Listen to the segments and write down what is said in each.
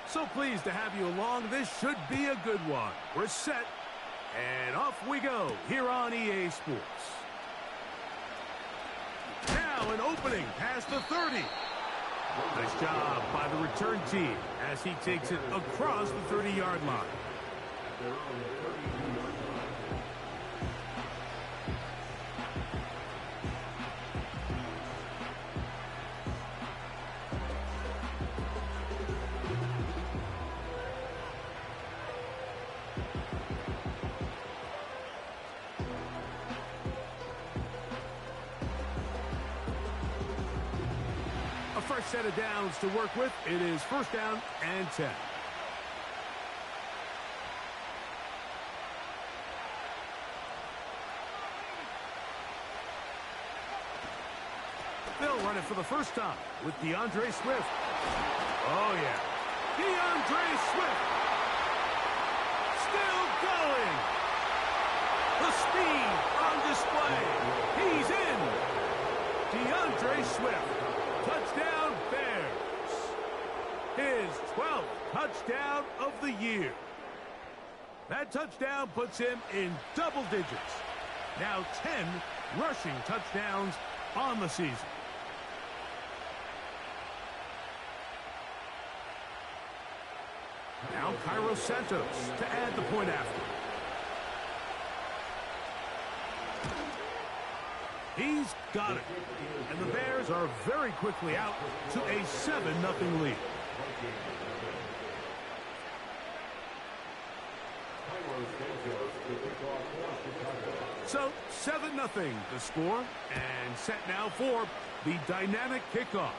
So pleased to have you along. This should be a good one. We're set, and off we go here on EA Sports. Now an opening past the 30. Nice job by the return team as he takes it across the 30-yard line. First set of downs to work with. It is first down and 10. They'll run it for the first time with DeAndre Swift. Oh, yeah. DeAndre Swift. Still going. The speed on display. He's in. DeAndre Swift. Touchdown, Bears. His 12th touchdown of the year. That touchdown puts him in double digits. Now 10 rushing touchdowns on the season. Now Cairo Santos to add the point after. He's got it. And the Bears are very quickly out to a 7-0 lead. So 7-0 the score, and set now for the dynamic kickoff.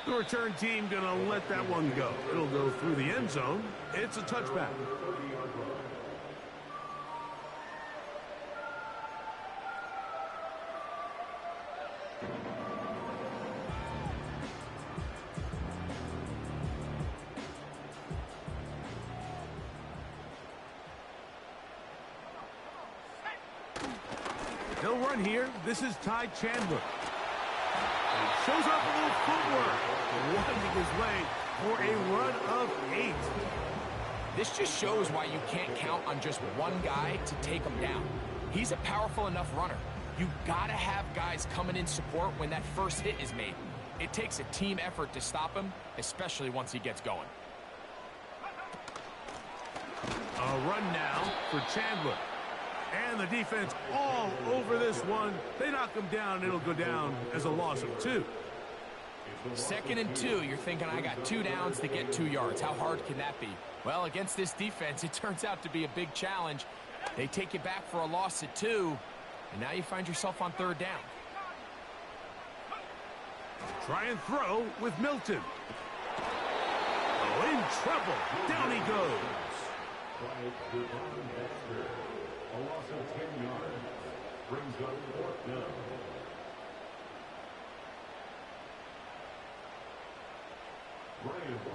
The return team gonna let that one go. It'll go through the end zone. It's a touchback. They'll run here. This is Ty Chandler. He shows off a little footwork, winding his way for a run of 8. This just shows why you can't count on just one guy to take him down. He's a powerful enough runner. You gotta have guys coming in support when that first hit is made. It takes a team effort to stop him, especially once he gets going. A run now for Chandler. And the defense all over this one. They knock him down, it'll go down as a loss of 2. 2nd and 2, you're thinking, I got 2 downs to get 2 yards. How hard can that be? Well, against this defense, it turns out to be a big challenge. They take you back for a loss at 2, and now you find yourself on 3rd down. Try and throw with Milton. Oh, in trouble. Down he goes. A loss of 10 yards brings up 4th down.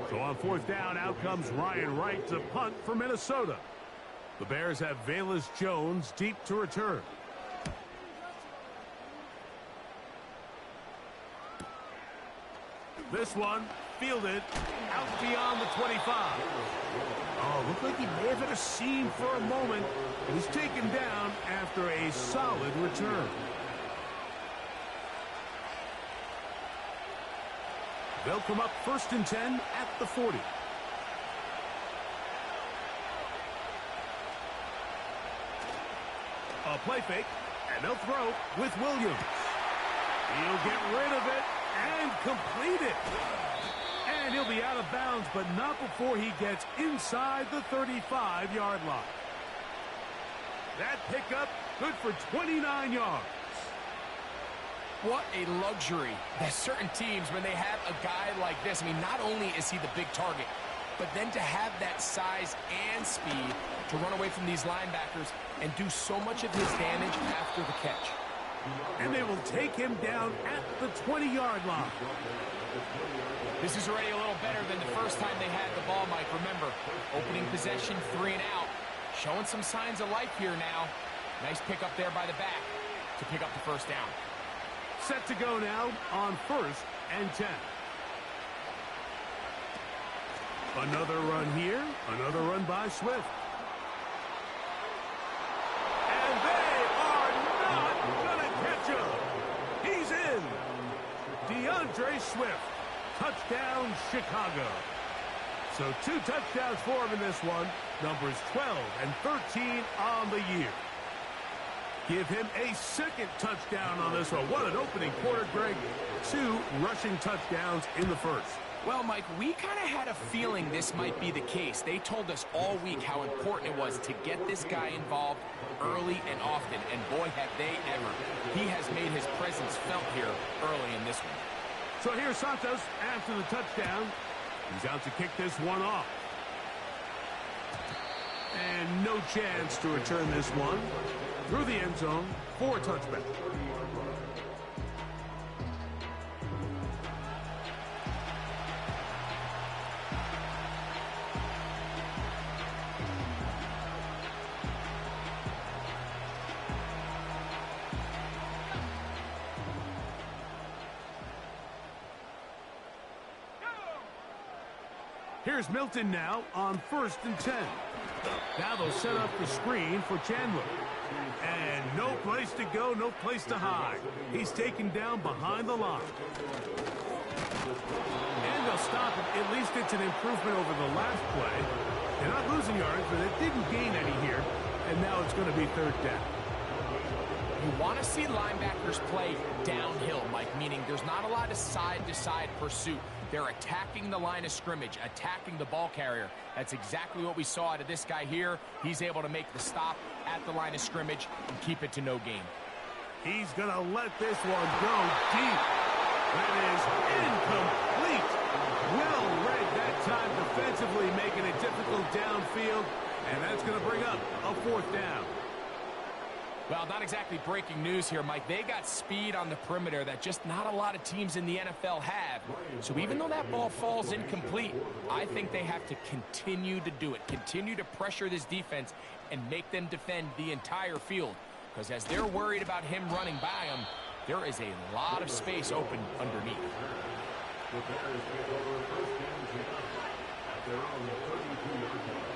So on 4th down, out comes Ryan Wright to punt for Minnesota. The Bears have Velus Jones deep to return. This one fielded out beyond the 25. Oh, looked like he may have hit a seam for a moment. But he's taken down after a solid return. They'll come up 1st and 10 at the 40. A play fake, and they'll throw with Williams. He'll get rid of it and complete it. And he'll be out of bounds, but not before he gets inside the 35-yard line. That pickup good for 29 yards. What a luxury that certain teams, when they have a guy like this, I mean, not only is he the big target, but then to have that size and speed to run away from these linebackers and do so much of his damage after the catch. And they will take him down at the 20-yard line. This is already a little better than the first time they had the ball, Mike. Remember, opening possession, 3 and out. Showing some signs of life here now. Nice pick up there by the back to pick up the 1st down. Set to go now on 1st and 10. Another run here. Another run by Swift. And they are not going to catch him. He's in. DeAndre Swift. Touchdown, Chicago. So 2 touchdowns for him in this one. Numbers 12 and 13 on the year. Give him a second touchdown on this one. What an opening quarter, Greg. 2 rushing touchdowns in the first. Well, Mike, we kind of had a feeling this might be the case. They told us all week how important it was to get this guy involved early and often, and boy, have they ever. He has made his presence felt here early in this one. So here's Santos after the touchdown. He's out to kick this one off. And no chance to return this one through the end zone for a touchback. Here's Milton now on 1st and 10. Now they'll set up the screen for Chandler. And no place to go, no place to hide. He's taken down behind the line. And they'll stop it. At least it's an improvement over the last play. They're not losing yards, but they didn't gain any here. And now it's going to be 3rd down. You want to see linebackers play downhill, Mike, meaning there's not a lot of side-to-side pursuit. They're attacking the line of scrimmage, attacking the ball carrier. That's exactly what we saw out of this guy here. He's able to make the stop at the line of scrimmage and keep it to no gain. He's going to let this one go deep. That is incomplete. Well read that time defensively, making it difficult downfield. And that's going to bring up a 4th down. Well, not exactly breaking news here, Mike. They got speed on the perimeter that just not a lot of teams in the NFL have. So even though that ball falls incomplete, I think they have to continue to do it. Continue to pressure this defense and make them defend the entire field. Because as they're worried about him running by them, there is a lot of space open underneath. The Bears take over 1st and 10 at their own 32-yard line.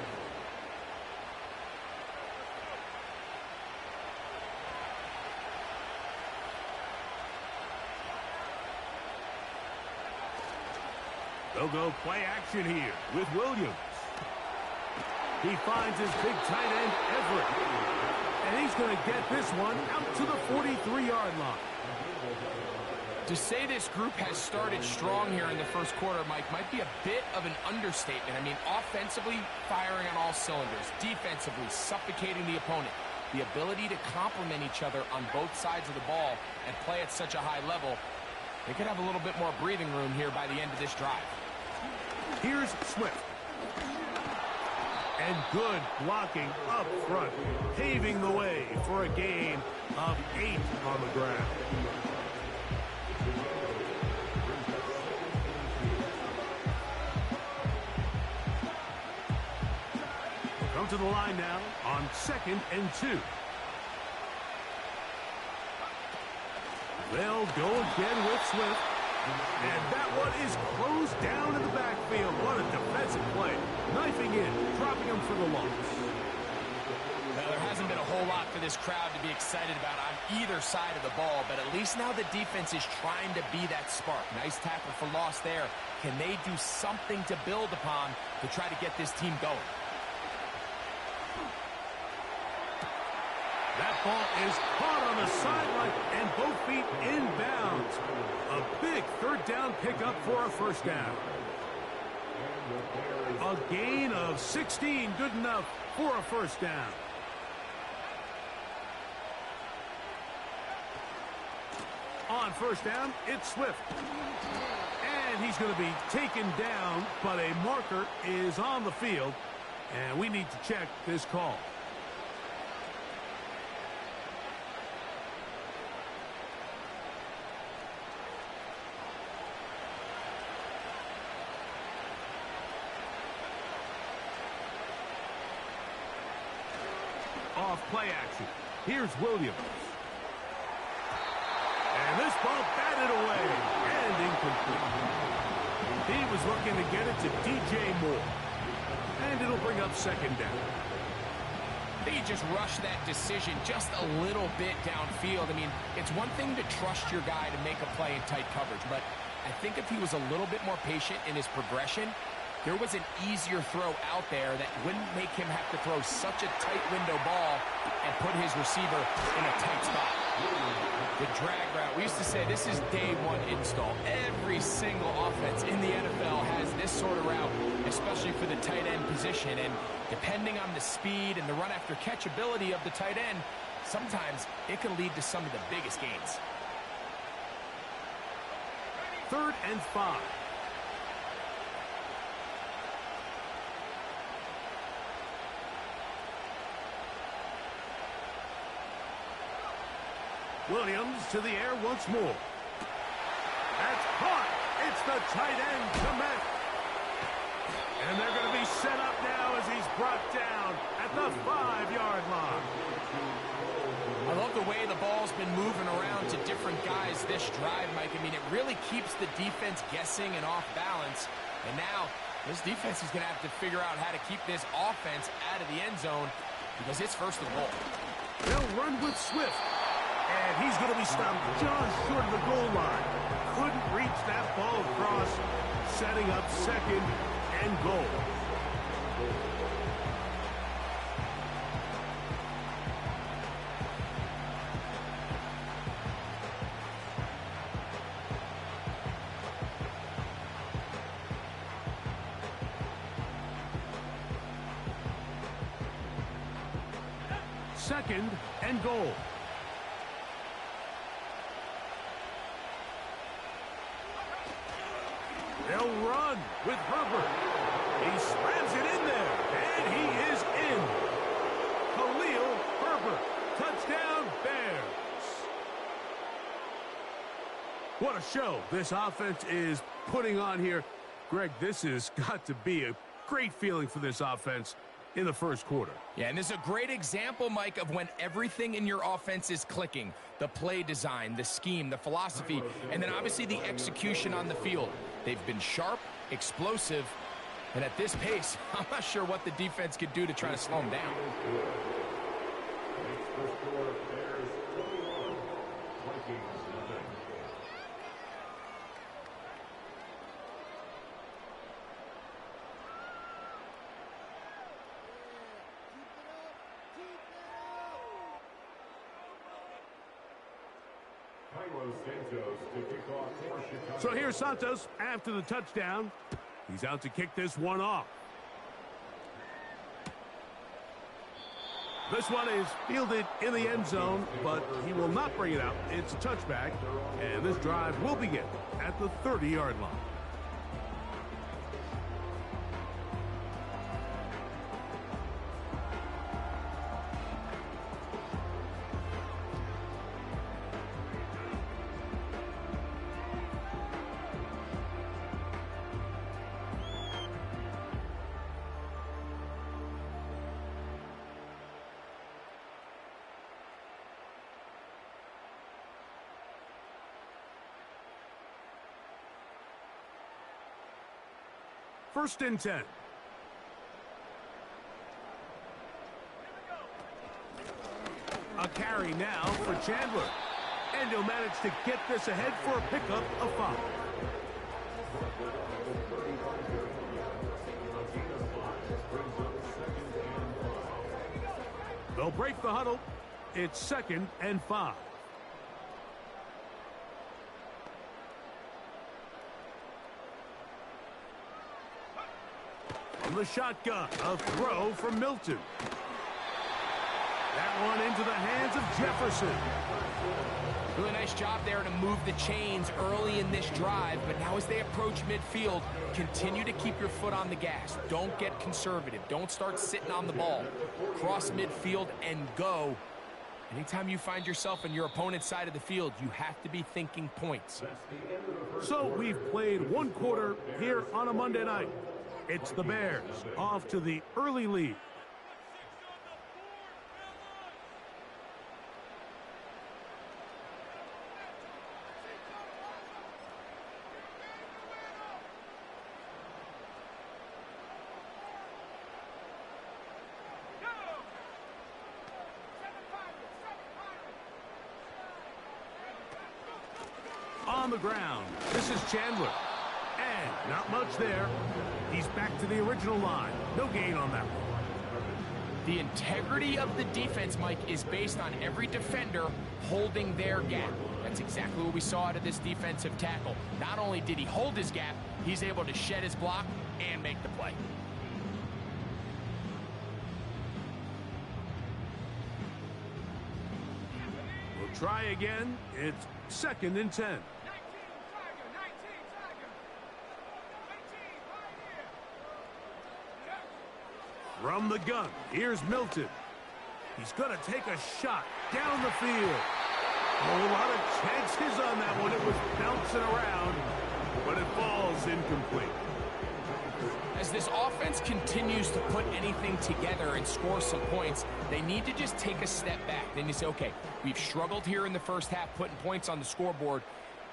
They'll go play action here with Williams. He finds his big tight end, Everett. And he's going to get this one out to the 43-yard line. To say this group has started strong here in the first quarter, Mike, might be a bit of an understatement. I mean, offensively, firing on all cylinders. Defensively, suffocating the opponent. The ability to complement each other on both sides of the ball and play at such a high level, they could have a little bit more breathing room here by the end of this drive. Here's Swift. And good blocking up front, paving the way for a gain of 8 on the ground. Come to the line now on 2nd and 2. They'll go again with Swift. And that one is closed down in the backfield. What a defensive play. Knifing in, dropping him for the loss. Well, there hasn't been a whole lot for this crowd to be excited about on either side of the ball, but at least now the defense is trying to be that spark. Nice tackle for loss there. Can they do something to build upon to try to get this team going? That ball is caught on the sideline and both feet inbounds. A big 3rd down pickup for a 1st down. A gain of 16, good enough for a 1st down. On 1st down, it's Swift. And he's going to be taken down, but a marker is on the field. And we need to check this call. Off play action. Here's Williams. And this ball batted away and incomplete. He was looking to get it to DJ Moore. And it'll bring up second down. I think he just rushed that decision just a little bit downfield. I mean, it's one thing to trust your guy to make a play in tight coverage, but I think if he was a little bit more patient in his progression, there was an easier throw out there that wouldn't make him have to throw such a tight window ball and put his receiver in a tight spot. The drag route, we used to say this is day one install. Every single offense in the NFL has this sort of route, especially for the tight end position. And depending on the speed and the run after catch ability of the tight end, sometimes it can lead to some of the biggest gains. 3rd and 5. Williams to the air once more. That's caught. It's the tight end, Komet. And they're going to be set up now as he's brought down at the 5-yard line. I love the way the ball's been moving around to different guys this drive, Mike. I mean, it really keeps the defense guessing and off balance. And now this defense is going to have to figure out how to keep this offense out of the end zone because it's first and goal. They'll run with Swift. And he's going to be stopped just short of the goal line. Couldn't reach that ball across, setting up second and goal. Second and goal. They'll run with Herbert. He slams it in there, and he is in. Khalil Herbert. Touchdown, Bears. What a show this offense is putting on here. Greg, this has got to be a great feeling for this offense in the first quarter. Yeah, and this is a great example, Mike, of when everything in your offense is clicking. The play design, the scheme, the philosophy, and then obviously the execution on the field. They've been sharp, explosive, and at this pace, I'm not sure what the defense could do to try to slow them down. So here's Santos after the touchdown. He's out to kick this one off. This one is fielded in the end zone, but he will not bring it out. It's a touchback, and this drive will begin at the 30-yard line. First and 10. A carry now for Chandler. And he'll manage to get this ahead for a pickup of 5. They'll break the huddle. It's 2nd and 5. From the shotgun, a throw from Milton. That one into the hands of Jefferson. Really nice job there to move the chains early in this drive, but now as they approach midfield, continue to keep your foot on the gas. Don't get conservative. Don't start sitting on the ball. Cross midfield and go. Anytime you find yourself on your opponent's side of the field, you have to be thinking points. So we've played one quarter here on a Monday night. It's the Bears off to the early lead. on the ground. This is Chandler. And not much there. He's back to the original line. No gain on that one. The integrity of the defense, Mike, is based on every defender holding their gap. That's exactly what we saw out of this defensive tackle. Not only did he hold his gap, he's able to shed his block and make the play. We'll try again. It's 2nd and 10. From the gun, here's Milton. He's going to take a shot down the field. A whole lot of chances on that one. It was bouncing around, but it falls incomplete. As this offense continues to put anything together and score some points, they need to just take a step back. Then you say, okay, we've struggled here in the first half putting points on the scoreboard.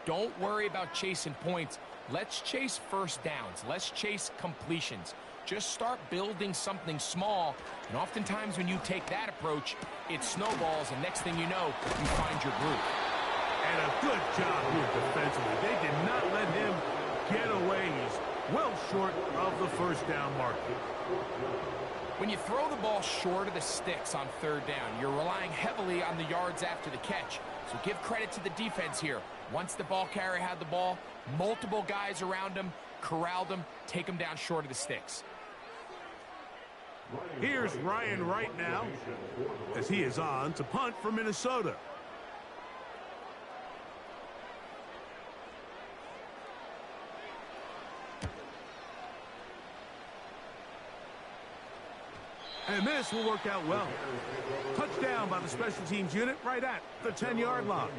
Don't worry about chasing points. Let's chase first downs. Let's chase completions. Just start building something small, and oftentimes when you take that approach, it snowballs, and next thing you know, you find your groove. And a good job here defensively. They did not let him get away. He's well short of the first down marker. When you throw the ball short of the sticks on 3rd down, you're relying heavily on the yards after the catch. So give credit to the defense here. Once the ball carrier had the ball, multiple guys around him, corralled him, take him down short of the sticks. Here's Ryan right now as he is on to punt for Minnesota. And this will work out well. Touchdown by the special teams unit right at the 10-yard line.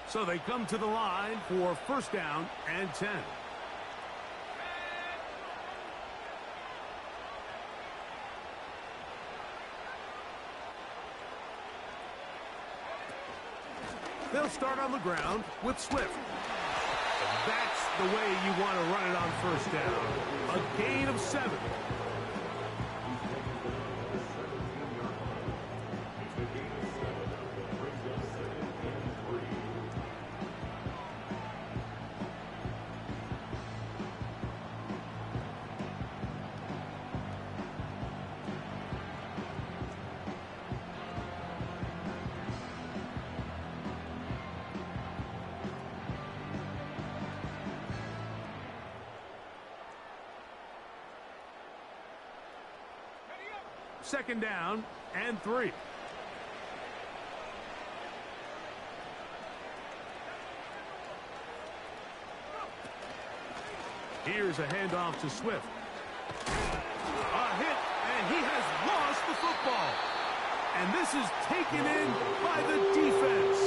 So they come to the line for 1st down and 10. They'll start on the ground with Swift. That's the way you want to run it on 1st down. A gain of 7. Second down and 3. Here's a handoff to Swift. A hit, and he has lost the football. And this is taken in by the defense.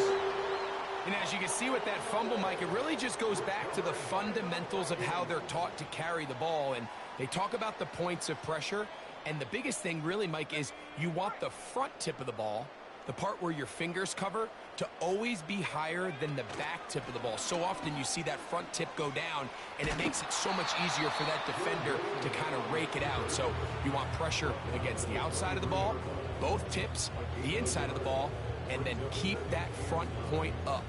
And as you can see with that fumble, Mike, it really just goes back to the fundamentals of how they're taught to carry the ball. And they talk about the points of pressure. And the biggest thing really, Mike, is you want the front tip of the ball, the part where your fingers cover, to always be higher than the back tip of the ball. So often you see that front tip go down, and it makes it so much easier for that defender to kind of rake it out. So you want pressure against the outside of the ball, both tips, the inside of the ball, and then keep that front point up.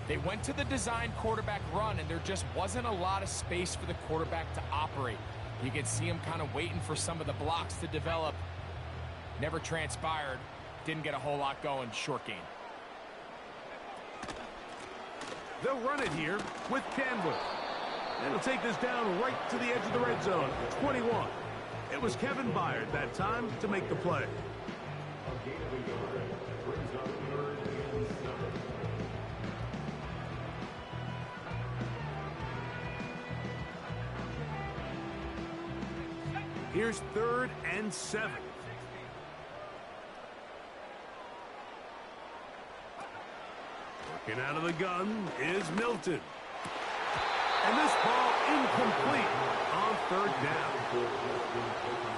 They went to the design quarterback run, and there just wasn't a lot of space for the quarterback to operate. You can see him kind of waiting for some of the blocks to develop. Never transpired. Didn't get a whole lot going. Short gain. They'll run it here with Chandler. And he'll take this down right to the edge of the red zone. 21. It was Kevin Byard that time to make the play. Here's 3rd and 7. Working out of the gun is Milton. And this ball incomplete. on third down.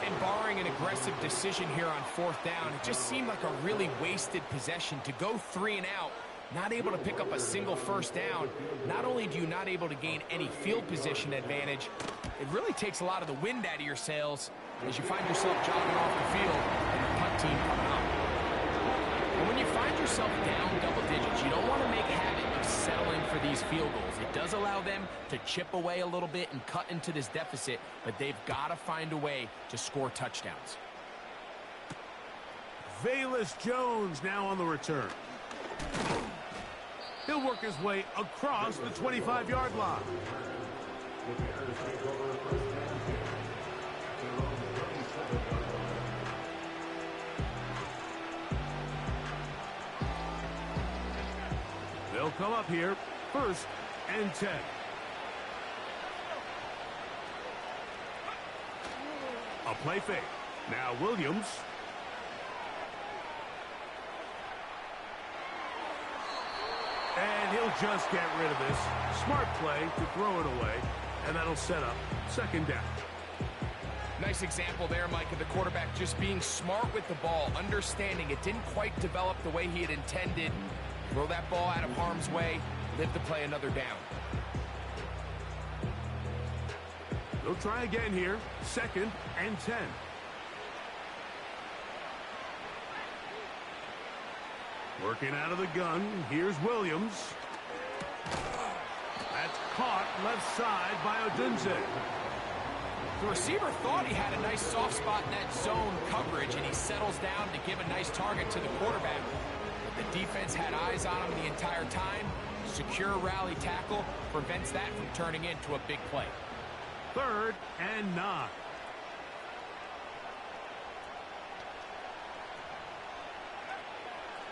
And barring an aggressive decision here on fourth down, it just seemed like a really wasted possession to go 3 and out, not able to pick up a single first down. Not only do you not able to gain any field position advantage, it really takes a lot of the wind out of your sails as you find yourself jogging off the field and the punt team coming up. And when you find yourself down double digits, you don't want to make habit of settling for these field goals. It does allow them to chip away a little bit and cut into this deficit, but they've got to find a way to score touchdowns. Velus Jones now on the return. He'll work his way across the 25-yard line. They'll come up here, 1st and 10. A play fake. Now Williams. And he'll just get rid of this. Smart play to throw it away, and that'll set up 2nd down. Nice example there, Mike, of the quarterback just being smart with the ball, understanding it didn't quite develop the way he had intended. Throw that ball out of harm's way, live to play another down. They'll try again here, 2nd and 10. Working out of the gun, here's Williams. That's caught left side by Odunze. The receiver thought he had a nice soft spot in that zone coverage, and he settles down to give a nice target to the quarterback. But the defense had eyes on him the entire time. Secure rally tackle prevents that from turning into a big play. 3rd and 9.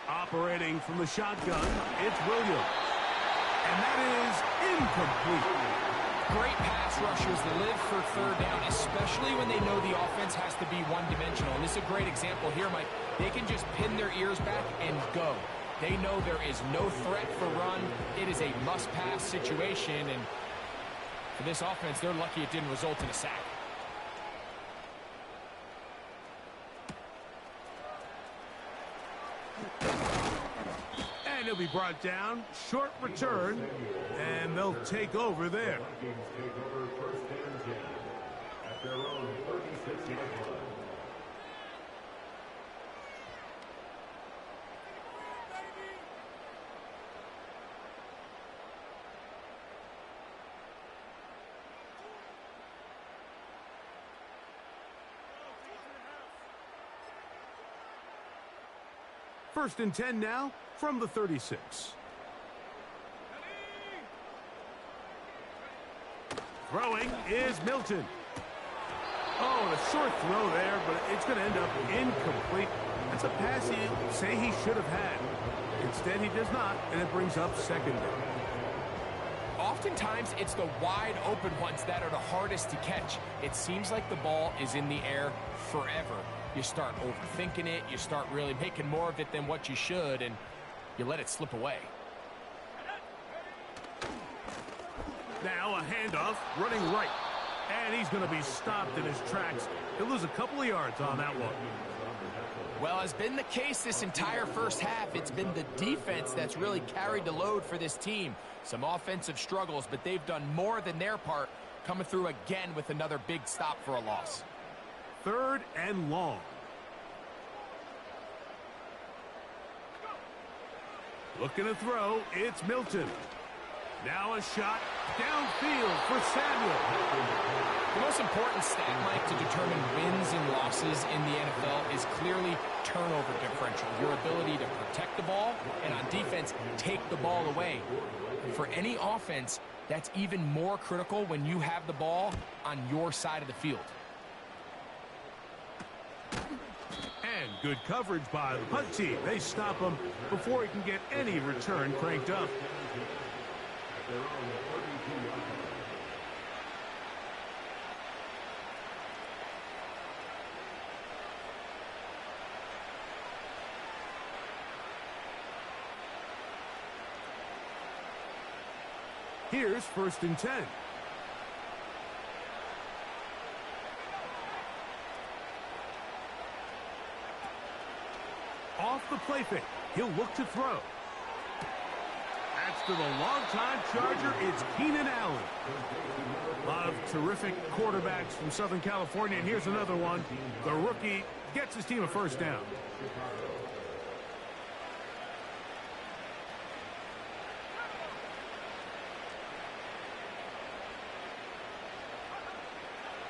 Operating from the shotgun, it's Williams. And that is incomplete. Great pass rushers live for 3rd down, especially when they know the offense has to be one-dimensional. And this is a great example here, Mike. They can just pin their ears back and go. They know there is no threat for run. It is a must-pass situation, and for this offense, they're lucky it didn't result in a sack. And he'll be brought down. Short return. And they'll take over there. Vikings take over 1st and 10 at their own 36-yard line. First and 10 now from the 36. Throwing is Milton. Oh, a short throw there, but it's going to end up incomplete. That's a pass he say he should have had. Instead, he does not, and it brings up 2nd down. Oftentimes, it's the wide open ones that are the hardest to catch. It seems like the ball is in the air forever. You start overthinking it, you start really making more of it than what you should, and you let it slip away. Now a handoff, running right. And he's going to be stopped in his tracks. He'll lose a couple of yards on that one. Well, has been the case this entire first half. It's been the defense that's really carried the load for this team. Some offensive struggles, but they've done more than their part, coming through again with another big stop for a loss. 3rd and long. Looking to throw, it's Milton. Now a shot downfield for Samuel. The most important stat, Mike, to determine wins and losses in the NFL is clearly turnover differential. Your ability to protect the ball and on defense, take the ball away. And for any offense, that's even more critical when you have the ball on your side of the field. And good coverage by the punt team. They stop him before he can get any return cranked up. Here's 1st and 10. off the play fake. He'll look to throw. That's to the longtime Charger. It's Keenan Allen. A lot of terrific quarterbacks from Southern California, and here's another one. The rookie gets his team a first down.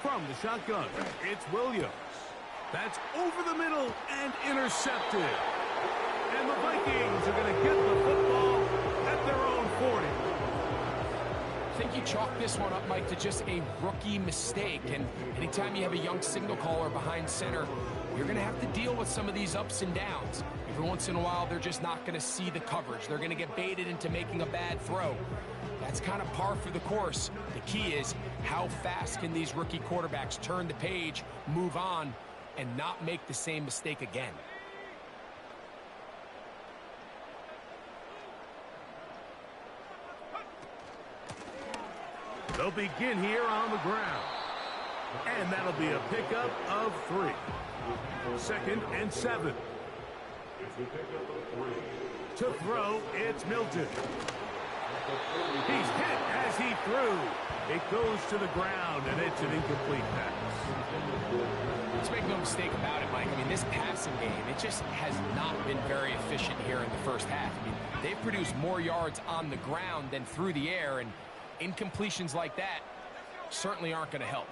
From the shotgun, it's Williams. That's over the middle and intercepted. And the Vikings are going to get the football at their own 40. I think you chalk this one up, Mike, to just a rookie mistake. And anytime you have a young signal caller behind center, you're going to have to deal with some of these ups and downs. Every once in a while, they're just not going to see the coverage. They're going to get baited into making a bad throw. That's kind of par for the course. The key is how fast can these rookie quarterbacks turn the page, move on, and not make the same mistake again. They'll begin here on the ground. And that'll be a pickup of 3. 2nd and 7. To throw, it's Milton. He's hit as he threw. It goes to the ground, and it's an incomplete pass. Let's make no mistake about it, Mike. I mean, this passing game, it just has not been very efficient here in the first half. I mean, they've produced more yards on the ground than through the air, and incompletions like that certainly aren't going to help.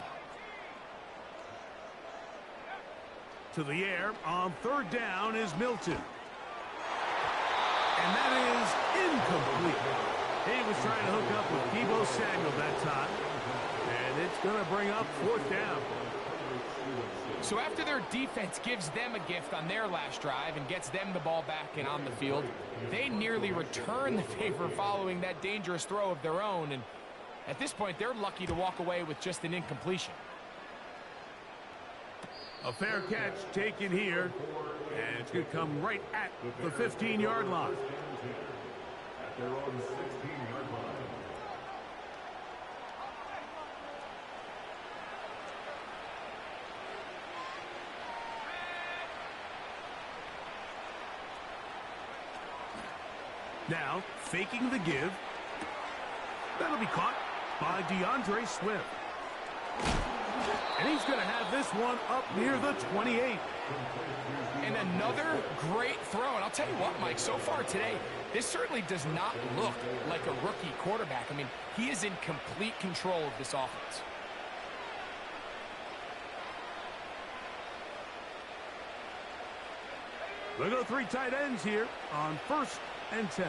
To the air on 3rd down is Milton. And that is incomplete. He was trying to hook up with Deebo Samuel that time. And it's going to bring up 4th down. So after their defense gives them a gift on their last drive and gets them the ball back and on the field, they nearly return the favor following that dangerous throw of their own. And at this point, they're lucky to walk away with just an incompletion. A fair catch taken here. And it's going to come right at the 15-yard line. At their own 16-yard line. Now, faking the give. That'll be caught by DeAndre Swift. And he's going to have this one up near the 28. And another great throw. And I'll tell you what, Mike, so far today, this certainly does not look like a rookie quarterback. I mean, he is in complete control of this offense. They'll go 3 tight ends here on 1st and 10.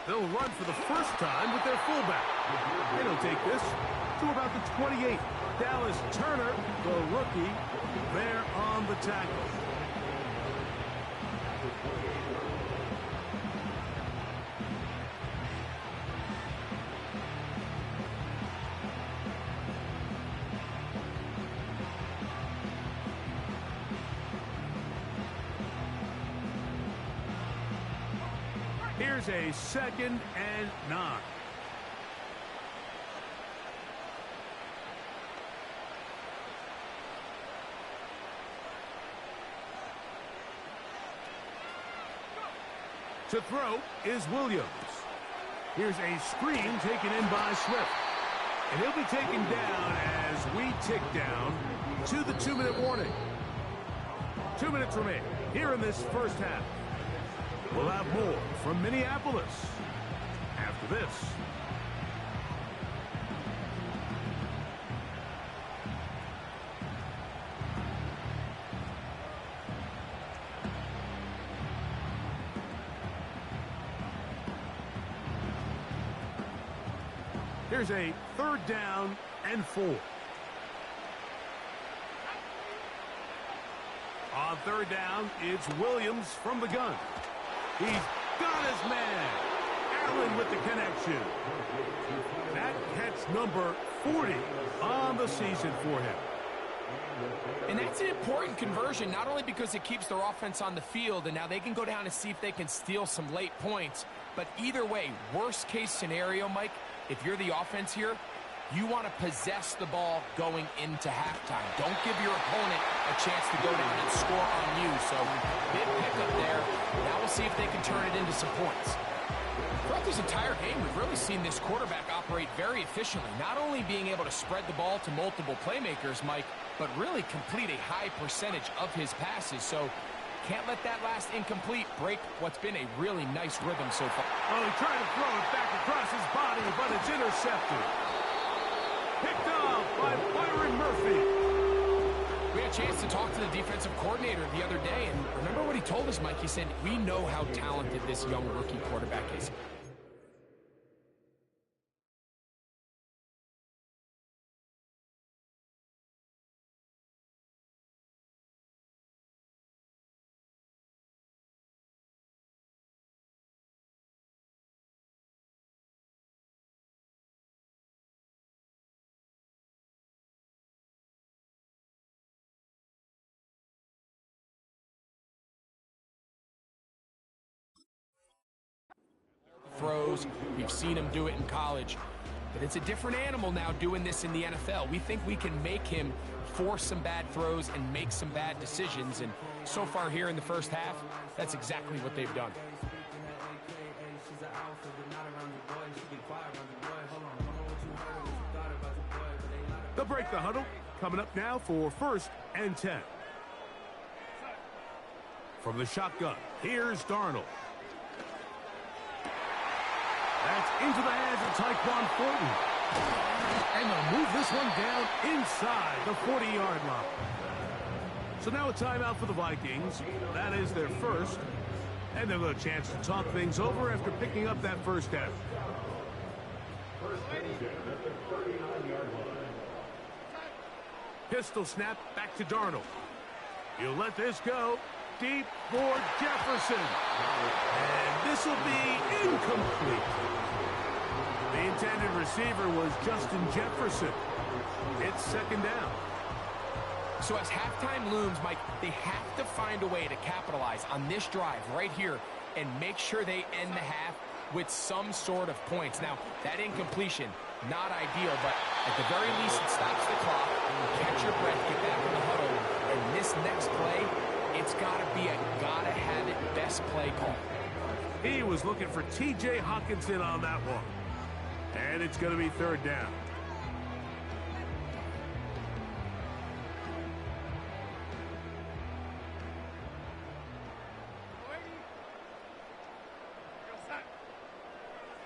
They'll run for the first time with their fullback. And he'll take this to about the 28. Dallas Turner, the rookie, there on the tackle. Here's a 2nd and 9. To throw is Williams. Here's a screen taken in by Swift. And he'll be taken down as we tick down to the 2-minute warning. 2 minutes remain here in this first half. We'll have more from Minneapolis after this. Here's a 3rd down and 4. On 3rd down, it's Williams from the gun. He's got his man. Allen with the connection. That catch number 40 on the season for him. And that's an important conversion, not only because it keeps their offense on the field, and now they can go down and see if they can steal some late points, but either way, worst case scenario, Mike, if you're the offense here, you want to possess the ball going into halftime. Don't give your opponent a chance to go down and score on you. So, big pickup there. Now we'll see if they can turn it into some points. Throughout this entire game, we've really seen this quarterback operate very efficiently, not only being able to spread the ball to multiple playmakers, Mike, but really complete a high percentage of his passes. So, can't let that last incomplete break what's been a really nice rhythm so far. Oh, he tried to throw it back across his body, but it's intercepted. Picked off by Byron Murphy. We had a chance to talk to the defensive coordinator the other day, and remember what he told us, Mike? He said, we know how talented this young rookie quarterback is. Throws. We've seen him do it in college. But it's a different animal now doing this in the NFL. We think we can make him force some bad throws and make some bad decisions. And so far here in the first half, that's exactly what they've done. They'll break the huddle. Coming up now for 1st and 10. From the shotgun, here's Darnold. That's into the hands of Tyquan Thornton. And they'll move this one down inside the 40-yard line. So now a timeout for the Vikings. That is their first. And they'll have a chance to talk things over after picking up that first down. Pistol snap back to Darnold. He'll let this go. Deep for Jefferson. And this will be incomplete. The intended receiver was Justin Jefferson. It's 2nd down. So as halftime looms, Mike, they have to find a way to capitalize on this drive right here and make sure they end the half with some sort of points. Now, that incompletion, not ideal, but at the very least, it stops the clock. Catch your breath, get back in the huddle, and this next play, it's got to be a gotta-have-it best play call. He was looking for T.J. Hawkinson on that one. And it's going to be 3rd down.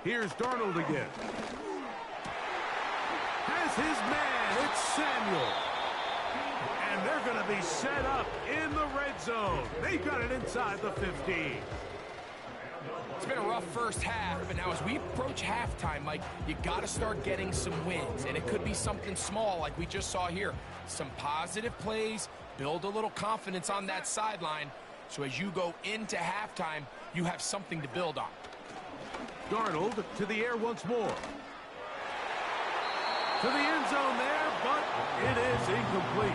Here's Darnold again. Has his man. It's Samuel. And they're going to be set up in the red zone. They've got it inside the 15. It's been a rough first half, but now as we approach halftime, Mike, you got to start getting some wins. And it could be something small like we just saw here. Some positive plays, build a little confidence on that sideline. So as you go into halftime, you have something to build on. Darnold to the air once more. To the end zone there, but it is incomplete.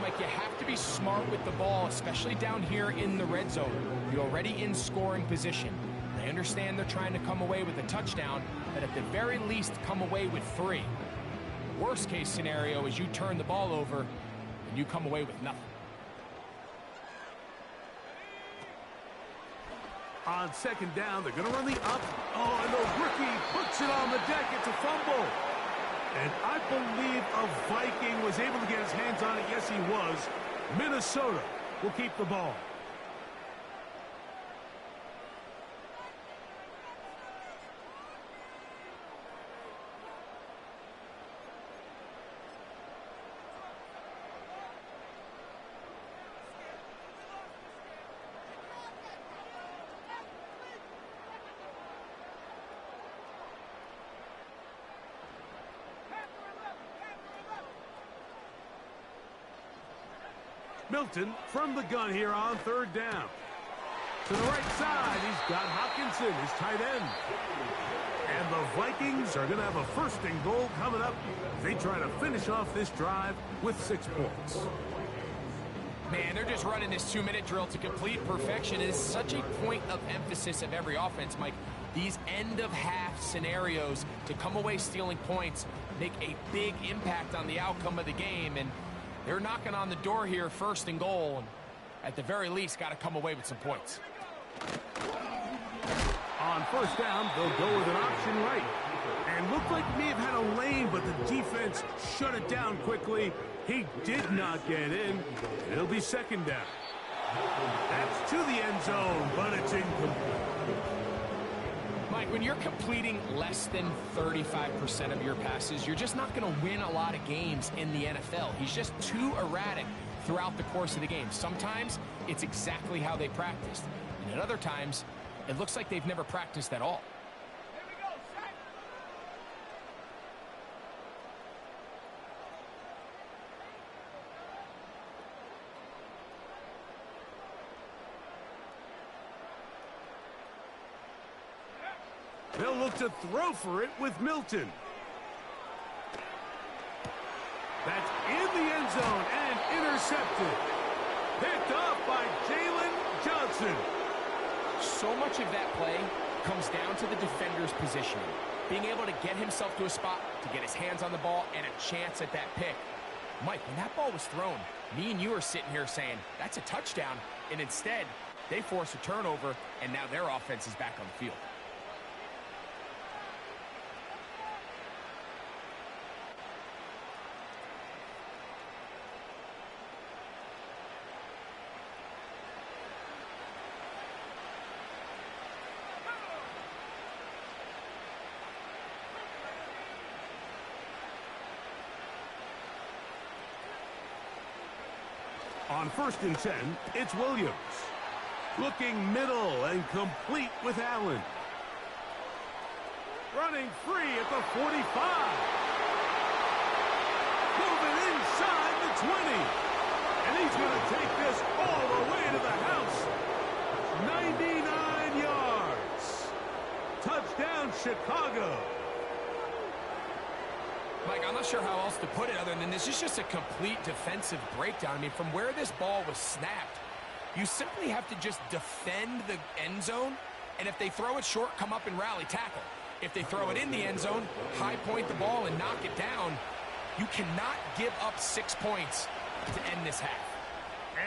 Like you have to be smart with the ball, especially down here in the red zone. You're already in scoring position. I understand they're trying to come away with a touchdown, but at the very least come away with 3. Worst case scenario is you turn the ball over and you come away with nothing. On 2nd down, they're going to run the up. Oh, and the rookie puts it on the deck. It's a fumble. And I believe a Viking was able to get his hands on it. Yes, he was. Minnesota will keep the ball. Milton from the gun here on 3rd down. To the right side, he's got Hockenson, his tight end. And the Vikings are going to have a first and goal coming up. They try to finish off this drive with 6 points. Man, they're just running this 2-minute drill to complete perfection. It is such a point of emphasis of every offense, Mike. These end-of-half scenarios to come away stealing points make a big impact on the outcome of the game. And they're knocking on the door here, first and goal. And at the very least, got to come away with some points. On first down, they'll go with an option right. And looked like he may have had a lane, but the defense shut it down quickly. He did not get in. It'll be second down. That's to the end zone, but it's incomplete. Mike, when you're completing less than 35% of your passes, you're just not going to win a lot of games in the NFL. He's just too erratic throughout the course of the game. Sometimes it's exactly how they practiced. And at other times, it looks like they've never practiced at all. They'll look to throw for it with Milton. That's in the end zone and intercepted. Picked off by Jalen Johnson. So much of that play comes down to the defender's positioning. Being able to get himself to a spot, to get his hands on the ball, and a chance at that pick. Mike, when that ball was thrown, me and you are sitting here saying, that's a touchdown. And instead, they force a turnover, and now their offense is back on the field. On first and 10, it's Williams. Looking middle and complete with Allen. Running free at the 45. Moving inside the 20. And he's going to take this all the way to the house. 99 yards. Touchdown, Chicago. Mike, I'm not sure how else to put it other than this is just a complete defensive breakdown. I mean, from where this ball was snapped, you simply have to just defend the end zone, and if they throw it short, come up and rally tackle. If they throw it in the end zone, high point the ball and knock it down. You cannot give up 6 points to end this half.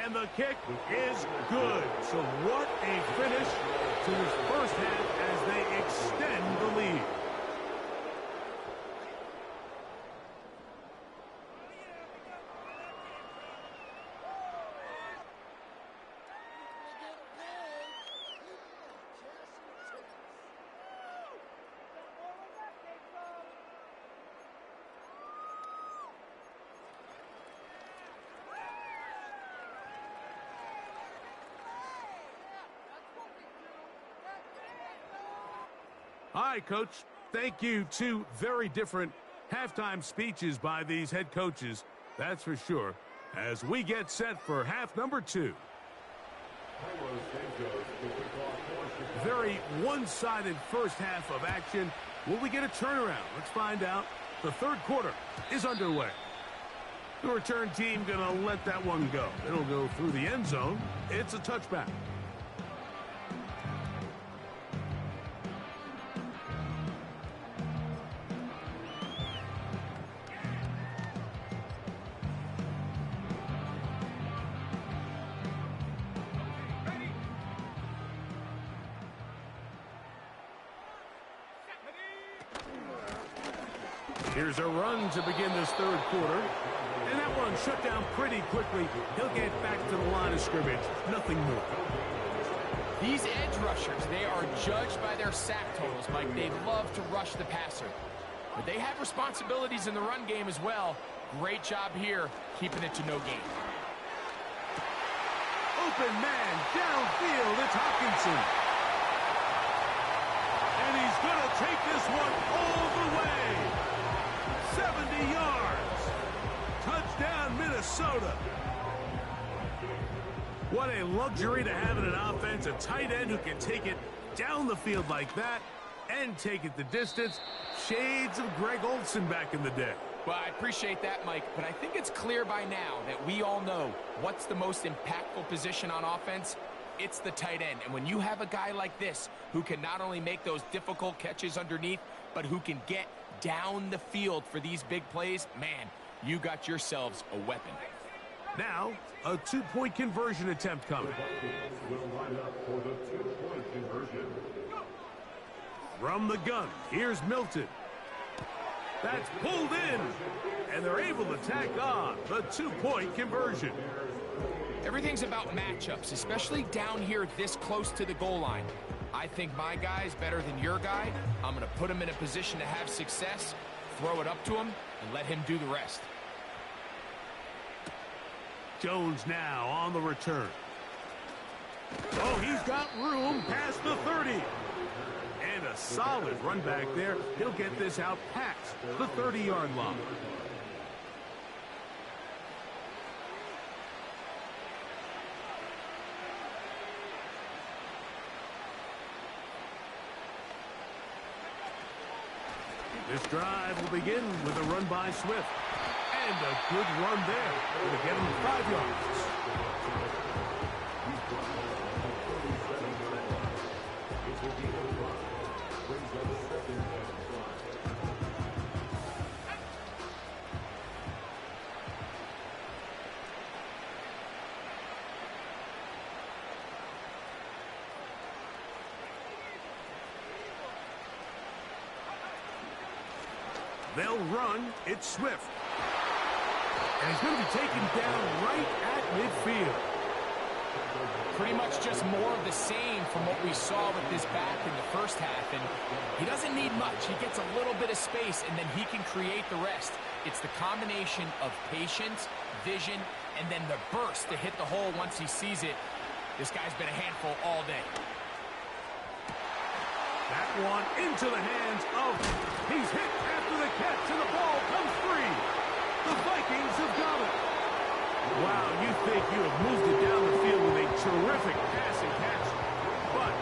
And the kick is good. So what a finish to this first half as they extend the lead. Hi, Coach. Thank you. 2 very different halftime speeches by these head coaches, that's for sure, as we get set for half number 2. Very one-sided first half of action. Will we get a turnaround? Let's find out. The third quarter is underway. The return team going to let that one go. It'll go through the end zone. It's a touchback. Here's a run to begin this third quarter. And that one shut down pretty quickly. He'll get back to the line of scrimmage. Nothing more. These edge rushers, they are judged by their sack totals, Mike. They love to rush the passer. But they have responsibilities in the run game as well. Great job here, keeping it to no gain. Open man, downfield, it's Hockenson. And he's going to take this one all the way. 70 yards. Touchdown, Minnesota. What a luxury to have in an offense, a tight end who can take it down the field like that and take it the distance. Shades of Greg Olsen back in the day. Well, I appreciate that, Mike, but I think it's clear by now that we all know what's the most impactful position on offense. It's the tight end. And when you have a guy like this who can not only make those difficult catches underneath, but who can get down the field for these big plays, man, you got yourselves a weapon. Now, a two-point conversion attempt coming. Will line up for the two-point conversion. From the gun, here's Milton. That's pulled in, and they're able to tack on the two-point conversion. Everything's about matchups, especially down here this close to the goal line. I think my guy's better than your guy. I'm going to put him in a position to have success, throw it up to him, and let him do the rest. Jones now on the return. Oh, he's got room past the 30. And a solid run back there. He'll get this out past the 30-yard line. This drive will begin with a run by Swift. And a good run there. It'll get him 5 yards. They'll run. It's Swift. And he's going to be taken down right at midfield. Pretty much just more of the same from what we saw with this back in the first half. And he doesn't need much. He gets a little bit of space, and then he can create the rest. It's the combination of patience, vision, and then the burst to hit the hole once he sees it. This guy's been a handful all day. That one into the hands of... He's hit after the catch, and the ball comes free. The Vikings have got it. Wow, you think you have moved it down the field with a terrific pass and catch. But,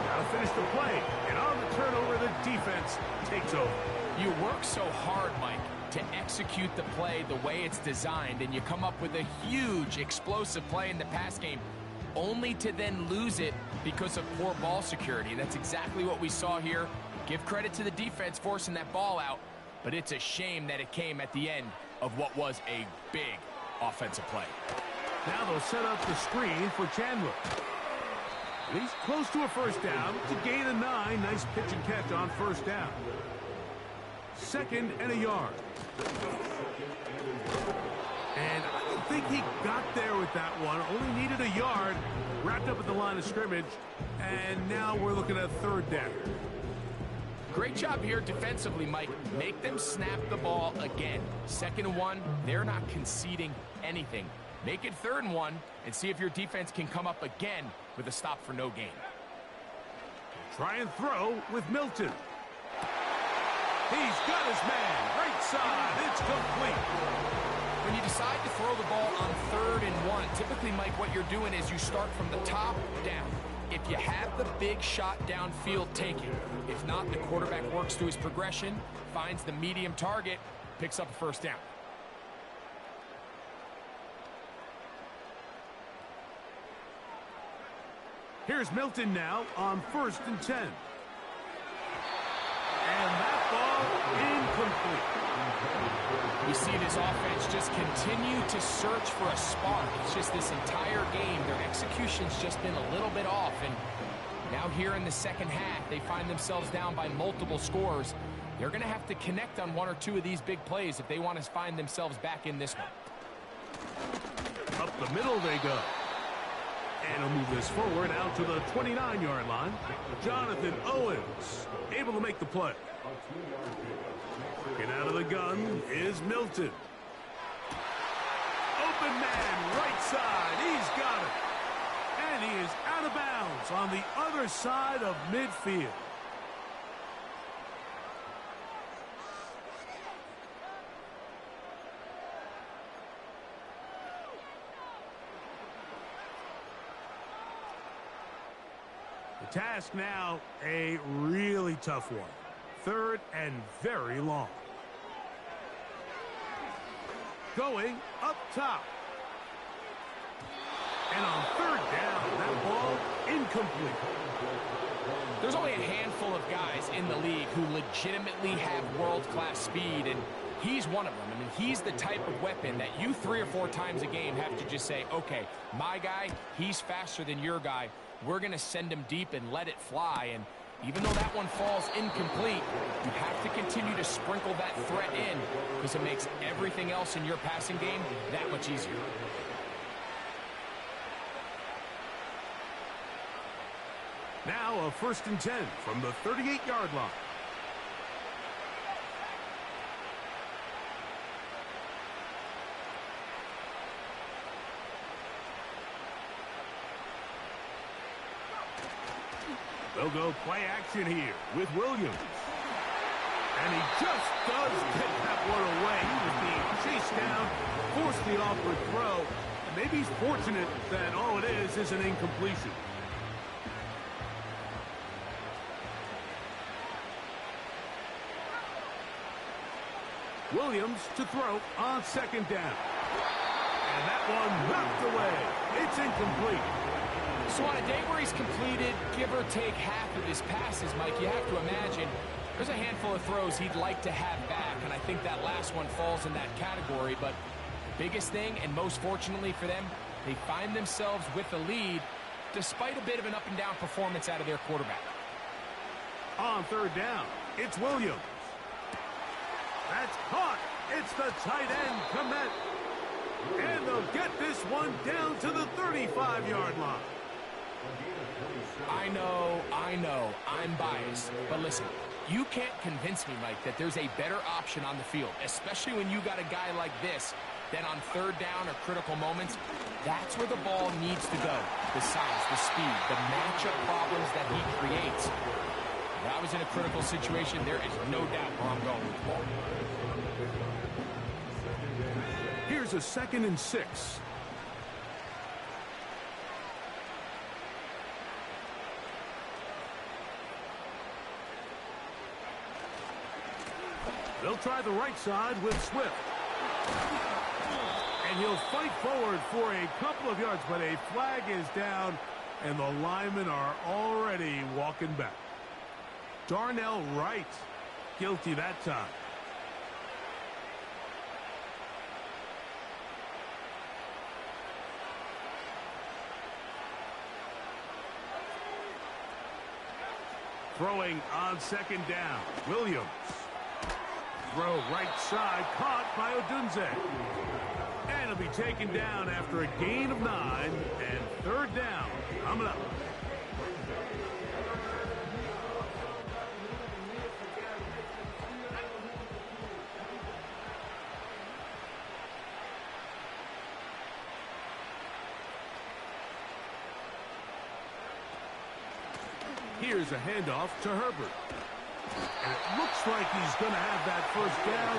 got to finish the play. And on the turnover, the defense takes over. You work so hard, Mike, to execute the play the way it's designed, and you come up with a huge explosive play in the pass game, only to then lose it because of poor ball security. That's exactly what we saw here. Give credit to the defense forcing that ball out, but it's a shame that it came at the end of what was a big offensive play. Now they'll set up the screen for Chandler. He's close to a first down. To gain a 9. Nice pitch and catch on first down. 2nd and a yard. And I don't think he got there with that one. Only needed a yard. Wrapped up at the line of scrimmage. And now we're looking at 3rd down. Great job here defensively, Mike. Make them snap the ball again. 2nd and 1, they're not conceding anything. Make it 3rd and 1 and see if your defense can come up again with a stop for no gain. Try and throw with Milton. He's got his man. Right side. It's complete. When you decide to throw the ball on 3rd and 1, typically, Mike, what you're doing is you start from the top down. If you have the big shot downfield, take it. If not, the quarterback works through his progression, finds the medium target, picks up a first down. Here's Milton now on 1st and 10. And that ball incomplete. We see this offense just continue to search for a spark. It's just this entire game, their execution's just been a little bit off. And now here in the 2nd half, they find themselves down by multiple scores. They're going to have to connect on 1 or 2 of these big plays if they want to find themselves back in this one. Up the middle they go. And he'll move this forward out to the 29-yard line. Jonathan Owens able to make the play. Get out of the gun is Milton. Open man, right side. He's got it. And he is out of bounds on the other side of midfield. The task now, a really tough one. 3rd and very long. Going up top. And on 3rd down, that ball incomplete. There's only a handful of guys in the league who legitimately have world-class speed, and he's one of them. I mean, he's the type of weapon that you 3 or 4 times a game have to just say, okay, my guy, he's faster than your guy. We're going to send him deep and let it fly. And even though that one falls incomplete, you have to continue to sprinkle that threat in because it makes everything else in your passing game that much easier. Now a 1st and 10 from the 38-yard line. They'll go play action here with Williams. And he just does get that one away. He was being chased down, forced the awkward throw. And maybe he's fortunate that all it is an incompletion. Williams to throw on 2nd down. And that one knocked away. It's incomplete. So on a day where he's completed, give or take half of his passes, Mike, you have to imagine there's a handful of throws he'd like to have back, and I think that last one falls in that category. But biggest thing, and most fortunately for them, they find themselves with the lead despite a bit of an up-and-down performance out of their quarterback. On 3rd down, it's Williams. That's caught. It's the tight end, Komet. And they'll get this one down to the 35-yard line. I know, I'm biased. But listen, you can't convince me, Mike, that there's a better option on the field, especially when you got a guy like this, that on 3rd down or critical moments, that's where the ball needs to go. The size, the speed, the matchup problems that he creates. If I was in a critical situation, there is no doubt where I'm going with the ball. Here's a 2nd and 6. They'll try the right side with Swift. And he'll fight forward for a couple of yards, but a flag is down, and the linemen are already walking back. Darnell Wright, guilty that time. Throwing on 2nd down, Williams. Throw right side, caught by Odunze. And it'll be taken down after a gain of 9, and 3rd down coming up. Here's a handoff to Herbert. And it looks like he's going to have that 1st down.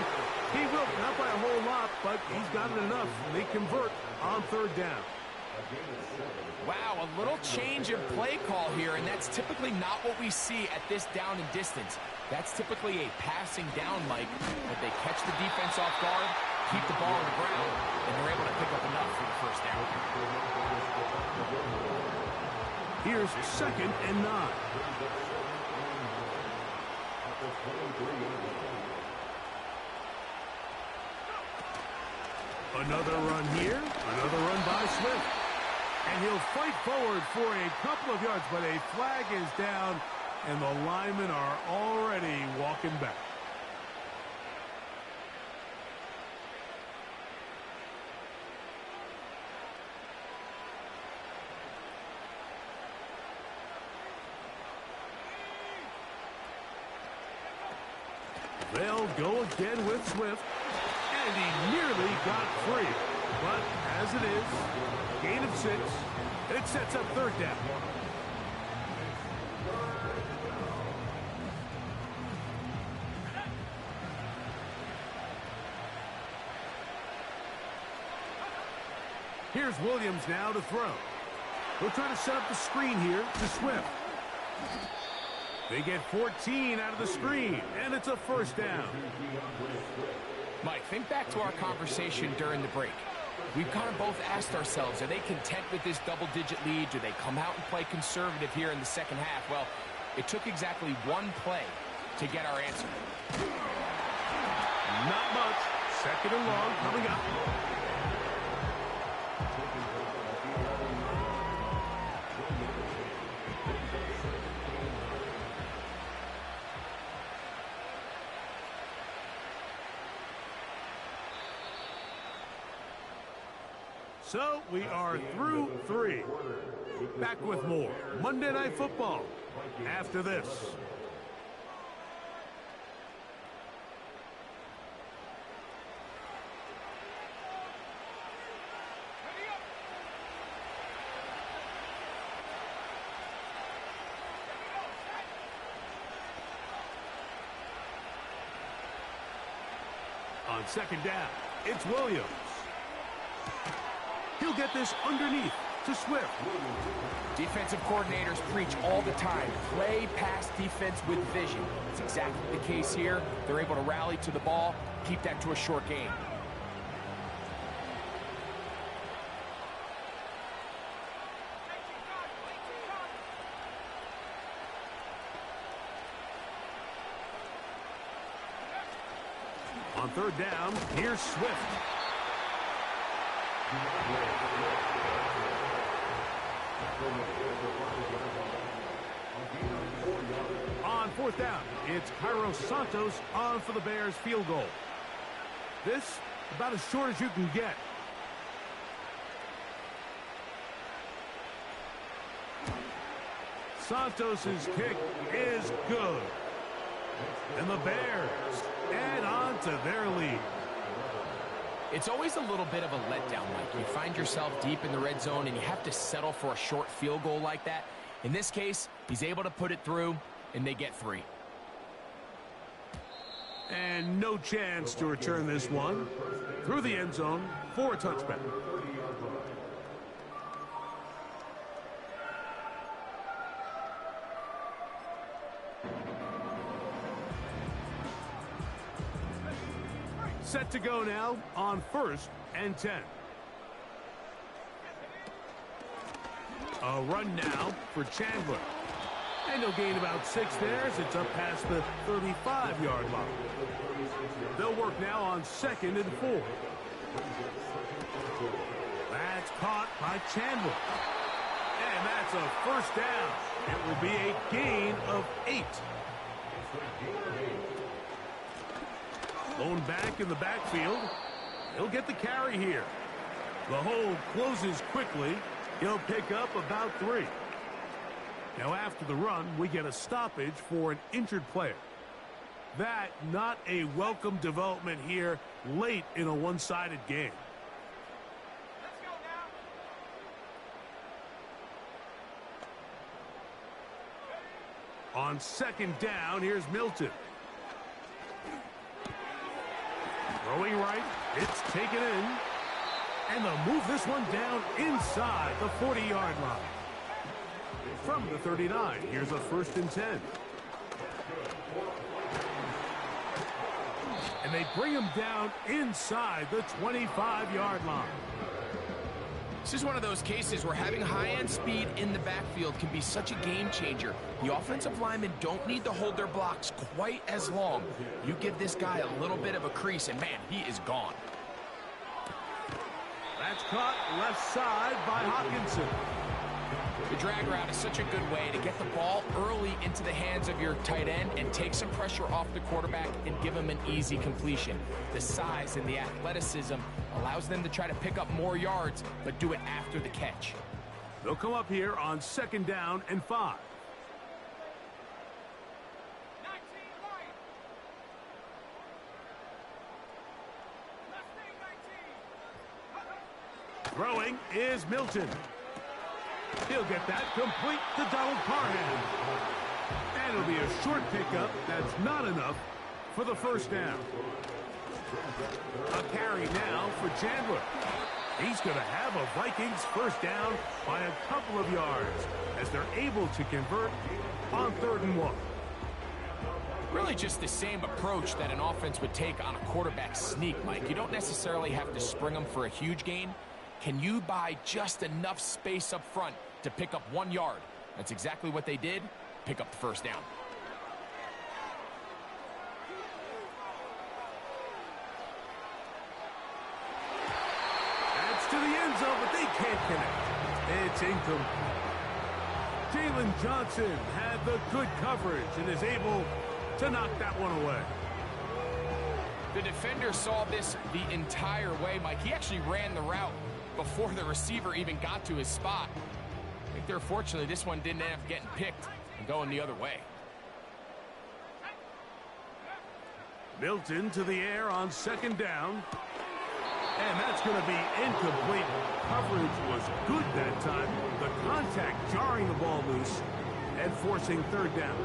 He will, not by a whole lot, but he's got it enough. They convert on 3rd down. Wow, a little change of play call here, and that's typically not what we see at this down and distance. That's typically a passing down, Mike, but they catch the defense off guard, keep the ball on the ground, and they're able to pick up enough for the 1st down. Here's 2nd and 9. Another run here, another run by Swift. And he'll fight forward for a couple of yards, but a flag is down, and the linemen are already walking back. They'll go again with Swift, and he nearly got free. But as it is, gain of 6, it sets up 3rd down. Here's Williams now to throw. He'll try to set up the screen here to Swift. They get 14 out of the screen, and it's a first down. Mike, think back to our conversation during the break. We've kind of both asked ourselves, are they content with this double-digit lead? Do they come out and play conservative here in the second half? Well, it took exactly one play to get our answer. Not much. Second and long coming up. So we are through 3. Back with more Monday Night Football after this. On second down, it's Williams. He'll get this underneath to Swift. Defensive coordinators preach all the time, play pass defense with vision. It's exactly the case here. They're able to rally to the ball, keep that to a short game. On third down, here's Swift. On fourth down, it's Cairo Santos on for the Bears field goal. This about as short as you can get. Santos's kick is good. And the Bears add on to their lead. It's always a little bit of a letdown, Mike. You find yourself deep in the red zone and you have to settle for a short field goal like that. In this case, he's able to put it through, and they get 3. And no chance to return this one through the end zone for a touchback. Set to go now on 1st and 10. A run now for Chandler. And he'll gain about 6 there as it's up past the 35-yard line. They'll work now on 2nd and 4. That's caught by Chandler. And that's a first down. It will be a gain of 8. Lone back in the backfield. He'll get the carry here. The hole closes quickly. He'll pick up about 3. Now after the run, we get a stoppage for an injured player. That not a welcome development here late in a one-sided game. Let's go now. On 2nd down, here's Milton. Throwing right, it's taken in. And they'll move this one down inside the 40-yard line. From the 39, here's a 1st and 10. And they bring him down inside the 25-yard line. This is one of those cases where having high-end speed in the backfield can be such a game changer. The offensive linemen don't need to hold their blocks quite as long. You give this guy a little bit of a crease, and man, he is gone. That's caught left side by Hawkinson. The drag route is such a good way to get the ball early into the hands of your tight end and take some pressure off the quarterback and give him an easy completion. The size and the athleticism allows them to try to pick up more yards, but do it after the catch. They'll come up here on 2nd down and 5. 19 right. Let's stay 19. Throwing is Milton. He'll get that complete to Donald Parham. And it'll be a short pickup. That's not enough for the first down. A carry now for Chandler. He's going to have a Vikings first down by a couple of yards as they're able to convert on 3rd and 1. Really just the same approach that an offense would take on a quarterback sneak, Mike. You don't necessarily have to spring them for a huge gain. Can you buy just enough space up front to pick up 1 yard? That's exactly what they did. Pick up the first down. That's to the end zone, but they can't connect. It's incomplete. Jalen Johnson had the good coverage and is able to knock that one away. The defender saw this the entire way, Mike. He actually ran the route before the receiver even got to his spot. I think they're fortunately this one didn't end up getting picked and going the other way. Milton to the air on 2nd down. And that's going to be incomplete. Coverage was good that time. The contact jarring the ball loose and forcing 3rd down.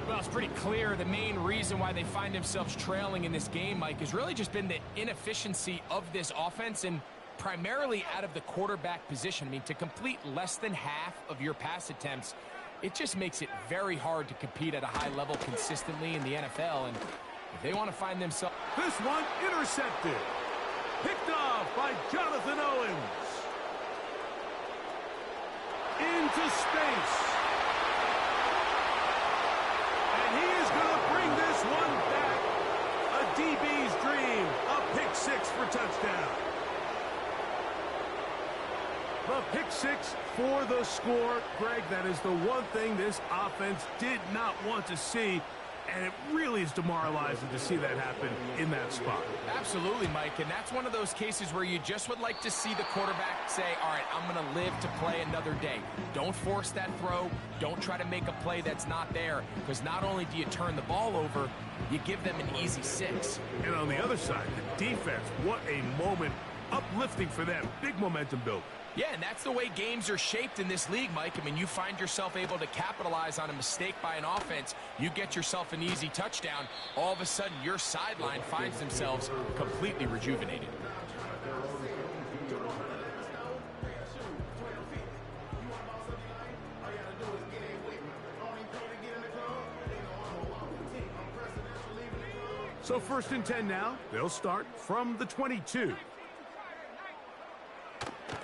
Well, it's pretty clear the main reason why they find themselves trailing in this game, Mike, has really just been the inefficiency of this offense and primarily out of the quarterback position. I mean, to complete less than half of your pass attempts, it just makes it very hard to compete at a high level consistently in the NFL. And if they want to find themselves... This one intercepted. Picked off by Jonathan Owens. Into space. And he is going to bring this one back. A DB's dream. A pick 6 for touchdown. The pick 6 for the score. Greg, that is the one thing this offense did not want to see. And it really is demoralizing to see that happen in that spot. Absolutely, Mike, and that's one of those cases where you just would like to see the quarterback say, all right, I'm going to live to play another day. Don't force that throw. Don't try to make a play that's not there, because not only do you turn the ball over, you give them an easy 6. And on the other side, the defense, what a moment. Uplifting for them. Big momentum build. Yeah, and that's the way games are shaped in this league, Mike. I mean, you find yourself able to capitalize on a mistake by an offense. You get yourself an easy touchdown. All of a sudden, your sideline finds themselves completely rejuvenated. So 1st and 10 now. They'll start from the 22.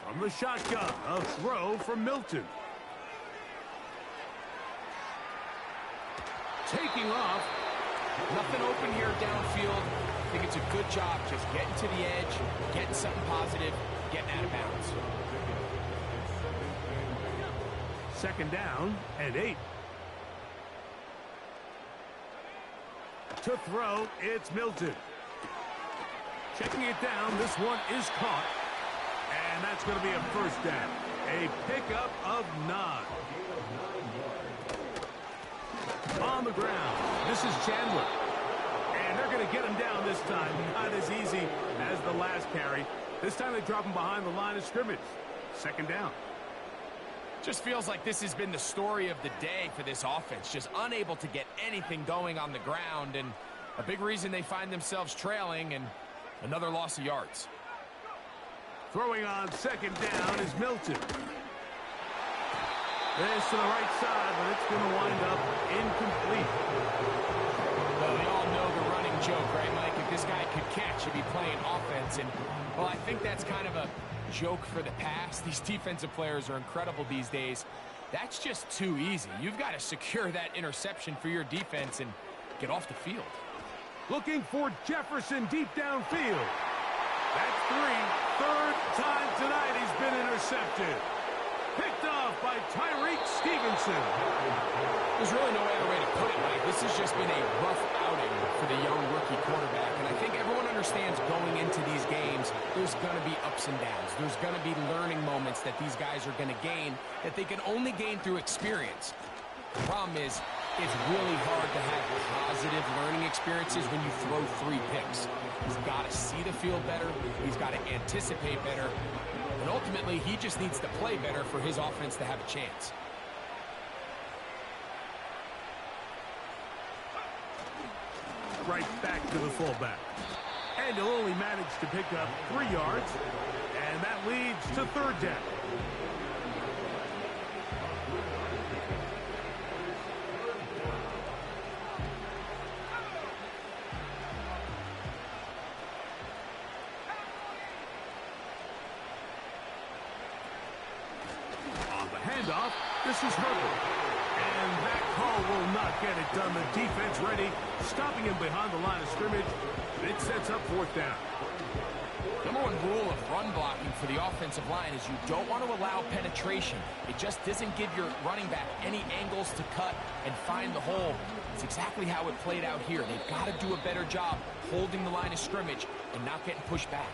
From the shotgun, a throw from Milton. Taking off. Nothing open here downfield. I think it's a good job just getting to the edge, getting something positive, getting out of bounds. 2nd down and 8. To throw, it's Milton. Checking it down, this one is caught. And that's going to be a 1st down. A pickup of 9. On the ground, this is Chandler. And they're going to get him down this time. Not as easy as the last carry. This time they drop him behind the line of scrimmage. 2nd down. Just feels like this has been the story of the day for this offense. Just unable to get anything going on the ground. And a big reason they find themselves trailing and another loss of yards. Throwing on 2nd down is Milton. This to the right side, but it's going to wind up incomplete. Well, we all know the running joke, right, Mike? If this guy could catch, he'd be playing offense. And, well, I think that's kind of a joke for the past. These defensive players are incredible these days. That's just too easy. You've got to secure that interception for your defense and get off the field. Looking for Jefferson deep downfield. That's 3. 3rd time tonight he's been intercepted. Picked off by Tyreek Stevenson. There's really no other way to put it, Mike. This has just been a rough outing for the young rookie quarterback. And I think everyone understands going into these games, there's going to be ups and downs. There's going to be learning moments that these guys are going to gain that they can only gain through experience. The problem is, it's really hard to have positive learning experiences when you throw 3 picks. He's got to see the field better. He's got to anticipate better. And ultimately, he just needs to play better for his offense to have a chance. Right back to the fullback. And he'll only manage to pick up 3 yards. And that leads to 3rd down. This is Herbert. And that call will not get it done. The defense ready, stopping him behind the line of scrimmage. It sets up fourth down. Number one rule of run blocking for the offensive line is you don't want to allow penetration. It just doesn't give your running back any angles to cut and find the hole. It's exactly how it played out here. They've got to do a better job holding the line of scrimmage and not getting pushed back.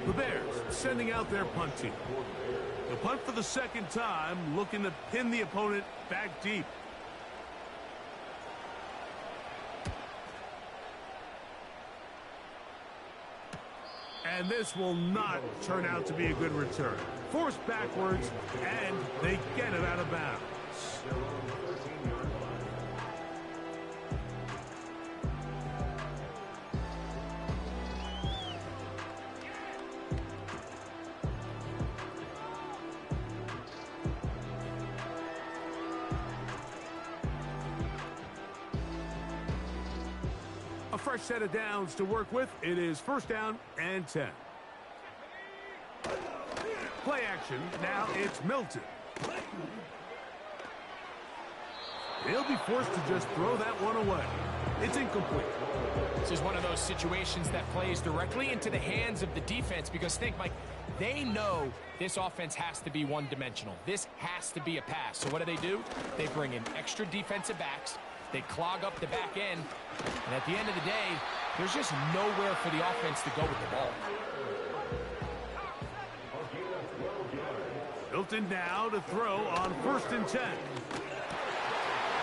The Bears sending out their punt team. The punt for the second time, looking to pin the opponent back deep. And this will not turn out to be a good return. Forced backwards, and they get it out of bounds. A fresh set of downs to work with. It is first down and 10. Play action. Now it's Milton. He'll be forced to just throw that one away. It's incomplete. This is one of those situations that plays directly into the hands of the defense because think, Mike, they know this offense has to be one-dimensional. This has to be a pass. So what do? They bring in extra defensive backs. They clog up the back end, and at the end of the day, there's just nowhere for the offense to go with the ball. Milton now to throw on 1st and 10.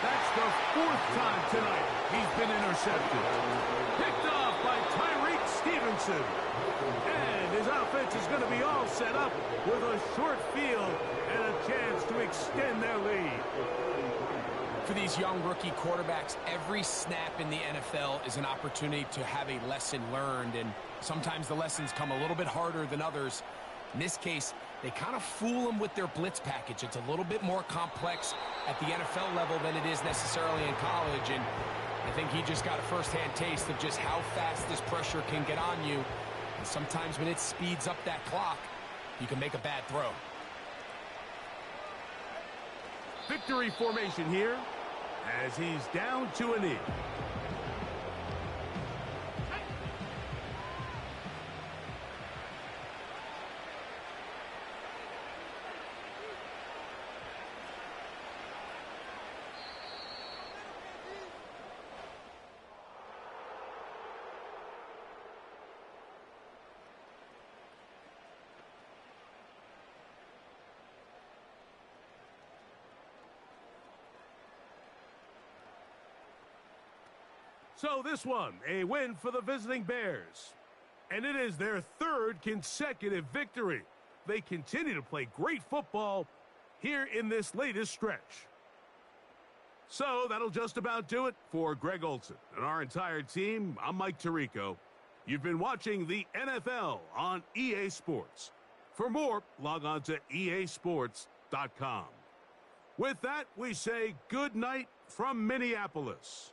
That's the 4th time tonight he's been intercepted. Picked off by Tyreek Stevenson. And his offense is going to be all set up with a short field and a chance to extend their lead. For these young rookie quarterbacks, every snap in the NFL is an opportunity to have a lesson learned, and sometimes the lessons come a little bit harder than others. In this case, they kind of fool them with their blitz package. It's a little bit more complex at the NFL level than it is necessarily in college, and I think he just got a first-hand taste of just how fast this pressure can get on you. And sometimes when it speeds up that clock, you can make a bad throw. Victory formation here as he's down to a knee. So this one, a win for the visiting Bears. And it is their 3rd consecutive victory. They continue to play great football here in this latest stretch. So that'll just about do it for Greg Olson and our entire team. I'm Mike Tirico. You've been watching the NFL on EA Sports. For more, log on to easports.com. With that, we say good night from Minneapolis.